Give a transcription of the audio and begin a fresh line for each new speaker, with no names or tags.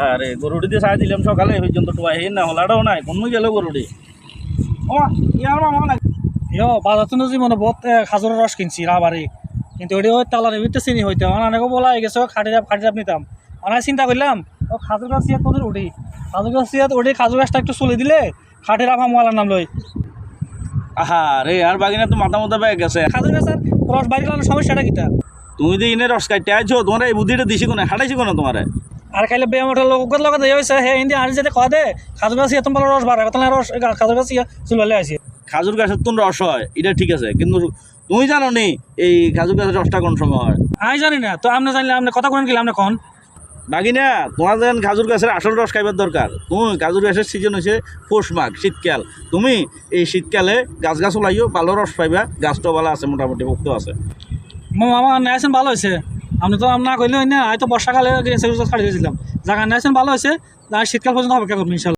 আরে গরুটি দিয়ে সাই দিলাম সকালে পর্যন্ত টুয়া হেন না হলাটাও নাই কোন গেল গরুটি ও ইয়ার মামা না
বাজার তো জীবনে বহুত খাজুরের রস কিনছি রাবারি কিন্তু ওটি ওই তালার ভিতরে চিনি হইতে অনেকে বলা হয়ে গেছে খাটি নিতাম অনেক চিন্তা করলাম ও খাজুর গাছ ইয়াত তোদের উঠি খাজুর গাছ ইয়াত উঠি খাজুর গাছটা একটু চলে দিলে খাটির আফা মোয়ালার নাম লই
আরে আর বাগিনা তো মাথা মতো পেয়ে গেছে
খাজুর গাছের রস বাইরে গেলার সমস্যাটা কিটা
তুমি যে ইনে রস কাটতে আইছো তোমার এই বুদ্ধিটা দিছি কোনে হাঁটাইছি কোনে তোমার
আর খাইলে বেয়াম ওঠার লোক লগে দেওয়া হয়েছে হে হিন্দি আর যেতে খাওয়া দে খাজুর গাছ ইয়া তোমার রস বাড়াবে তাহলে রস খাজুর গাছ ইয়া চুললে আসি
খাজুর গাছের তো রস হয় এটা ঠিক আছে কিন্তু তুমি জানো নি এই খাজুর গাছের রসটা কোন সময় হয়
আমি জানি না তো আপনি জানলে আপনি কথা কোন গেলে আপনি কন
বাগিনা তোমার যেন খাজুর গাছের আসল রস খাইবার দরকার তুমি খাজুর গাছের সিজন হচ্ছে পৌষ মাঘ শীতকাল তুমি এই শীতকালে গাছ লাইও ভালো রস পাইবা গাছটাও ভালো আছে মোটামুটি মুক্ত আছে
মামা নেছেন ভালো হয়েছে আপনি তো না কইলে না হয়তো বর্ষাকালে ছাড়ি দিয়েছিলাম জায়গা নেছেন ভালো হয়েছে শীতকাল পর্যন্ত অপেক্ষা করবেন ইনশাল্লাহ।